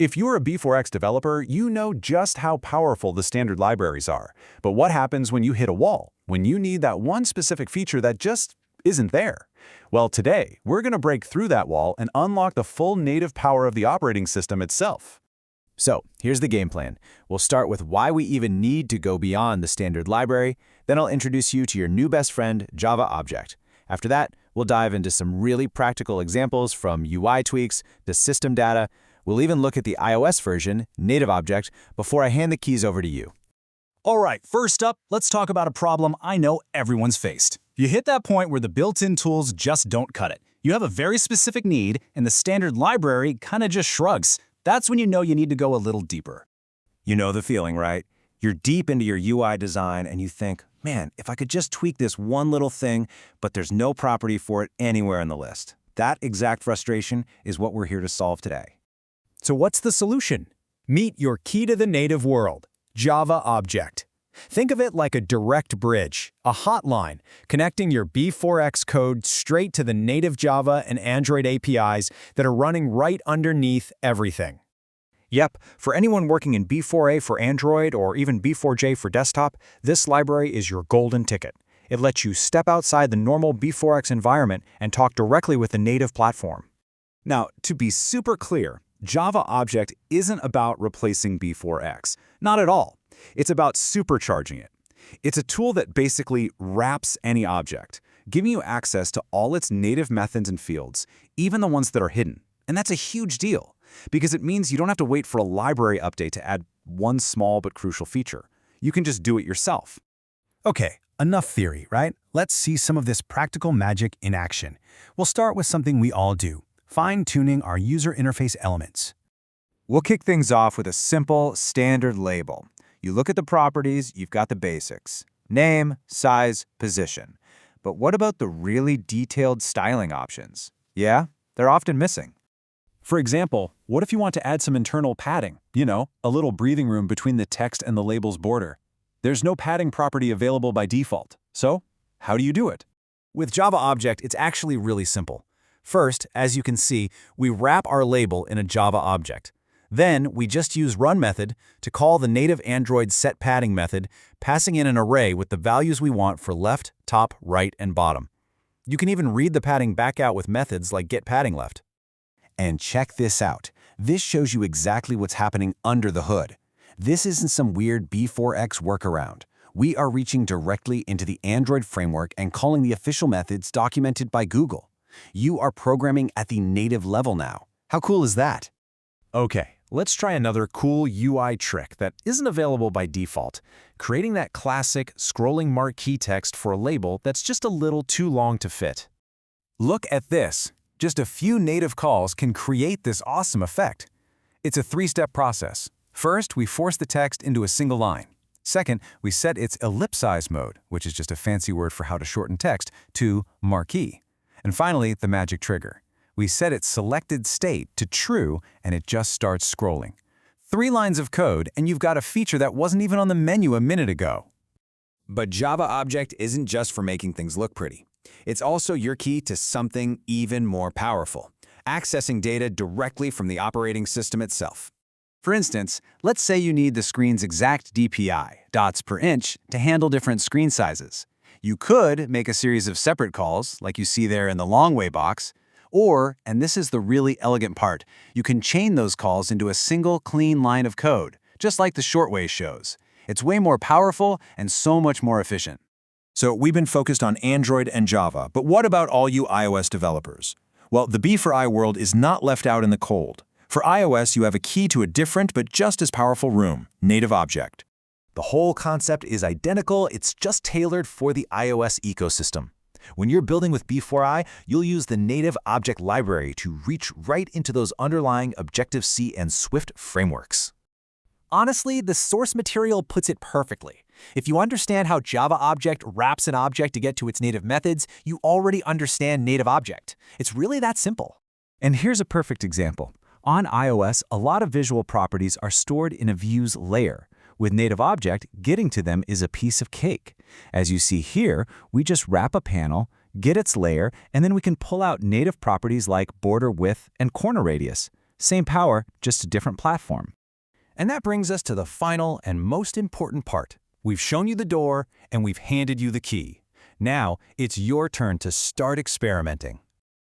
If you're a B4X developer, you know just how powerful the standard libraries are. But what happens when you hit a wall, when you need that one specific feature that just isn't there? Well, today, we're going to break through that wall and unlock the full native power of the operating system itself. So, here's the game plan. We'll start with why we even need to go beyond the standard library, then I'll introduce you to your new best friend, JavaObject. After that, we'll dive into some really practical examples from UI tweaks to system data. We'll even look at the iOS version, NativeObject, before I hand the keys over to you. All right, first up, let's talk about a problem I know everyone's faced. You hit that point where the built-in tools just don't cut it. You have a very specific need, and the standard library kind of just shrugs. That's when you know you need to go a little deeper. You know the feeling, right? You're deep into your UI design and you think, man, if I could just tweak this one little thing, but there's no property for it anywhere in the list. That exact frustration is what we're here to solve today. So what's the solution? Meet your key to the native world, JavaObject. Think of it like a direct bridge, a hotline, connecting your B4X code straight to the native Java and Android APIs that are running right underneath everything. Yep, for anyone working in B4A for Android or even B4J for desktop, this library is your golden ticket. It lets you step outside the normal B4X environment and talk directly with the native platform. Now, to be super clear, JavaObject isn't about replacing B4X. Not at all. It's about supercharging it. It's a tool that basically wraps any object, giving you access to all its native methods and fields, even the ones that are hidden. And that's a huge deal, because it means you don't have to wait for a library update to add one small but crucial feature. You can just do it yourself. Okay, enough theory, right? Let's see some of this practical magic in action. We'll start with something we all do, fine-tuning our user interface elements. We'll kick things off with a simple, standard label. You look at the properties, you've got the basics. Name, size, position. But what about the really detailed styling options? Yeah, they're often missing. For example, what if you want to add some internal padding? You know, a little breathing room between the text and the label's border. There's no padding property available by default. So, how do you do it? With JavaObject, it's actually really simple. First, as you can see, we wrap our label in a JavaObject. Then, we just use run method to call the native Android setPadding method, passing in an array with the values we want for left, top, right, and bottom. You can even read the padding back out with methods like getPaddingLeft. And check this out. This shows you exactly what's happening under the hood. This isn't some weird B4X workaround. We are reaching directly into the Android framework and calling the official methods documented by Google. You are programming at the native level now. How cool is that? Okay, let's try another cool UI trick that isn't available by default, creating that classic scrolling marquee text for a label that's just a little too long to fit. Look at this. Just a few native calls can create this awesome effect. It's a three-step process. First, we force the text into a single line. Second, we set its ellipsize mode, which is just a fancy word for how to shorten text, to marquee. And finally, the magic trigger. We set its selected state to true, and it just starts scrolling. 3 lines of code, and you've got a feature that wasn't even on the menu a minute ago. But JavaObject isn't just for making things look pretty. It's also your key to something even more powerful, accessing data directly from the operating system itself. For instance, let's say you need the screen's exact DPI, dots per inch, to handle different screen sizes. You could make a series of separate calls, like you see there in the long way box, or, and this is the really elegant part, you can chain those calls into a single clean line of code, just like the short way shows. It's way more powerful and so much more efficient. So we've been focused on Android and Java, but what about all you iOS developers? Well, the B4I world is not left out in the cold. For iOS, you have a key to a different but just as powerful room, NativeObject. The whole concept is identical, it's just tailored for the iOS ecosystem. When you're building with B4I, you'll use the NativeObject library to reach right into those underlying Objective-C and Swift frameworks. Honestly, the source material puts it perfectly. If you understand how JavaObject wraps an object to get to its native methods, you already understand NativeObject. It's really that simple. And here's a perfect example. On iOS, a lot of visual properties are stored in a view's layer. With NativeObject, getting to them is a piece of cake. As you see here, we just wrap a panel, get its layer, and then we can pull out native properties like border width and corner radius. Same power, just a different platform. And that brings us to the final and most important part. We've shown you the door, and we've handed you the key. Now, it's your turn to start experimenting.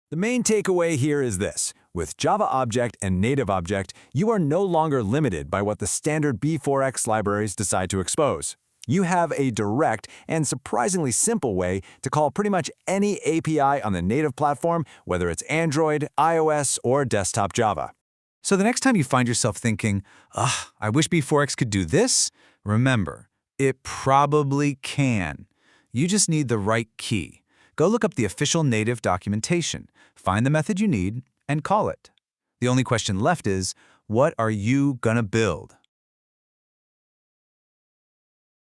The main takeaway here is this. With JavaObject and NativeObject, you are no longer limited by what the standard B4X libraries decide to expose. You have a direct and surprisingly simple way to call pretty much any API on the native platform, whether it's Android, iOS, or desktop Java. So the next time you find yourself thinking, I wish B4X could do this, remember, it probably can. You just need the right key. Go look up the official native documentation, find the method you need, and call it. The only question left is, what are you gonna build?